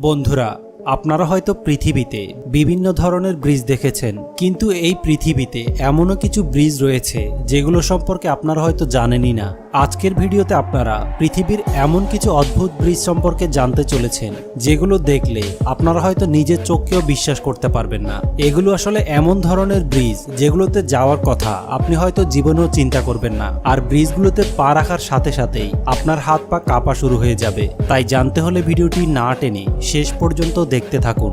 বন্ধুরা, আপনারা হয়তো পৃথিবীতে বিভিন্ন ধরনের ব্রিজ দেখেছেন, কিন্তু এই পৃথিবীতে এমনও কিছু ব্রিজ রয়েছে যেগুলো সম্পর্কে আপনারা হয়তো জানেনই না। আজকের ভিডিওতে আপনারা পৃথিবীর এমন কিছু অদ্ভুত ব্রিজ সম্পর্কে জানতে চলেছেন যেগুলো দেখলে আপনারা হয়তো নিজের চোখকেও বিশ্বাস করতে পারবেন না। এগুলো আসলে এমন ধরনের ব্রিজ যেগুলোতে যাওয়ার কথা আপনি হয়তো জীবনেও চিন্তা করবেন না, আর ব্রিজগুলোতে পা রাখার সাথে সাথেই আপনার হাত পা কাঁপা শুরু হয়ে যাবে। তাই জানতে হলে ভিডিওটি না টেনে শেষ পর্যন্ত দেখতে থাকুন।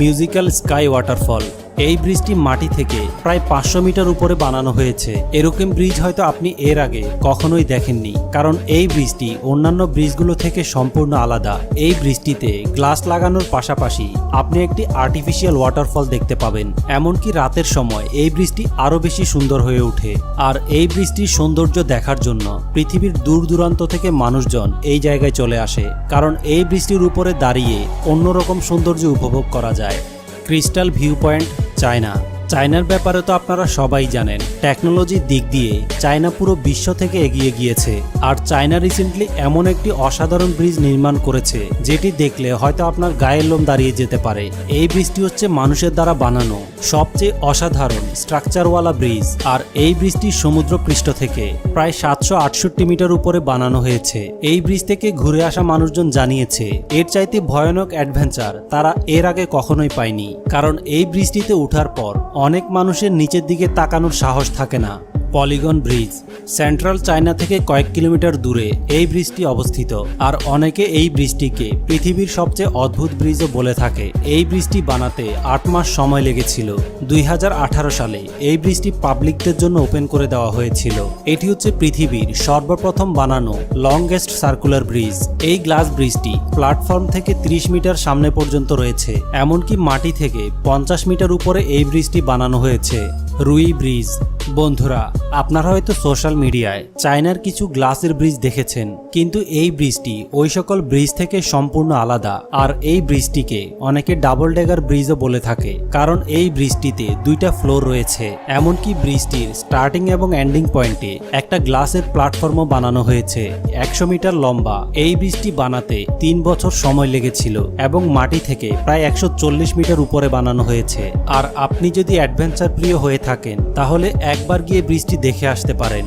Musical sky waterfall. এই ব্রিজটি মাটি থেকে প্রায় 500 মিটার উপরে বানানো হয়েছে। এরকম ব্রিজ হয়তো আপনি এর আগে কখনোই দেখেননি, কারণ এই ব্রিজটি অন্যান্য ব্রিজগুলো থেকে সম্পূর্ণ আলাদা। এই ব্রিজটিতে গ্লাস লাগানোর পাশাপাশি আপনি একটি আর্টিফিশিয়াল ওয়াটারফল দেখতে পাবেন। এমনকি রাতের সময় এই ব্রিজটি আরো বেশি সুন্দর হয়ে ওঠে। আর এই ব্রিজটির সৌন্দর্য দেখার জন্য পৃথিবীর দূর দূরান্ত থেকে মানুষজন এই জায়গায় চলে আসে, কারণ এই ব্রিজটির উপরে দাঁড়িয়ে অন্যরকম সৌন্দর্য উপভোগ করা যায়। Crystal view point, China. চায়নার ব্যাপারে তো আপনারা সবাই জানেন, টেকনোলজির দিক দিয়ে চায়না পুরো বিশ্ব থেকে এগিয়ে গিয়েছে। আর চায়না রিসেন্টলি এমন একটি অসাধারণ ব্রিজ নির্মাণ করেছে যেটি দেখলে হয়তো আপনার গায়ের লোম দাঁড়িয়ে যেতে পারে। এই ব্রিজটি হচ্ছে মানুষের দ্বারা বানানো সবচেয়ে অসাধারণ স্ট্রাকচারওয়ালা ব্রিজ। আর এই ব্রিজটি সমুদ্র পৃষ্ঠ থেকে প্রায় 768 মিটার উপরে বানানো হয়েছে। এই ব্রিজ থেকে ঘুরে আসা মানুষজন জানিয়েছে এর চাইতে ভয়ানক অ্যাডভেঞ্চার তারা এর আগে কখনোই পায়নি, কারণ এই ব্রিজটিতে ওঠার পর অনেক মানুষের নিচের দিকে তাকানোর সাহস থাকে না। Polygon bridge. সেন্ট্রাল চায়না থেকে কয়েক কিলোমিটার দূরে এই ব্রিজটি অবস্থিত, আর অনেকে এই ব্রিজটিকে পৃথিবীর সবচেয়ে অদ্ভুত ব্রিজও বলে থাকে। এই ব্রিজটি বানাতে 8 মাস সময় লেগেছিল। 2018 সালে এই ব্রিজটি পাবলিকদের জন্য ওপেন করে দেওয়া হয়েছিল। এটি হচ্ছে পৃথিবীর সর্বপ্রথম বানানো লংগেস্ট সার্কুলার ব্রিজ। এই গ্লাস ব্রিজটি প্ল্যাটফর্ম থেকে 30 মিটার সামনে পর্যন্ত রয়েছে, এমনকি মাটি থেকে 50 মিটার উপরে এই ব্রিজটি বানানো হয়েছে। রুই ব্রিজ। বন্ধুরা, আপনারা হয়তো সোশ্যাল মিডিয়ায় চায়নার কিছু গ্লাসের ব্রিজ দেখেছেন, কিন্তু এই ব্রিজটি ওই সকল ব্রিজ থেকে সম্পূর্ণ আলাদা। আর এই ব্রিজটিকে অনেকে ডাবল ডেগার ব্রিজও বলে থাকে, কারণ এই ব্রিজটিতে 2টা ফ্লোর রয়েছে। এমনকি ব্রিজটির স্টার্টিং এবং এন্ডিং পয়েন্টে একটা গ্লাসের প্ল্যাটফর্মও বানানো হয়েছে 100 মিটার লম্বা। এই ব্রিজটি বানাতে 3 বছর সময় লেগেছিল এবং মাটি থেকে প্রায় 140 মিটার উপরে বানানো হয়েছে। আর আপনি যদি অ্যাডভেঞ্চার প্রিয় হয়ে থাকেন তাহলে একবার গিয়ে ব্রিজটি দেখে আসতে পারেন।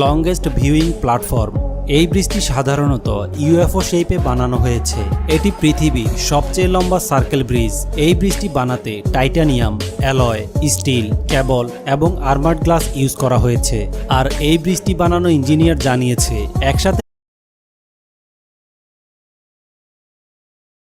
Longest viewing platform. এই ব্রিজটি সাধারণত ইউএফও শেপে বানানো হয়েছে। এটি পৃথিবীর সবচেয়ে লম্বা সার্কেল ব্রিজ। এই ব্রিজটি বানাতে টাইটানিয়াম, অ্যালয়, স্টিল, কেবল এবং আর্মার্ড গ্লাস ইউজ করা হয়েছে। আর এই ব্রিজটি বানানো ইঞ্জিনিয়ার জানিয়েছে একসাথে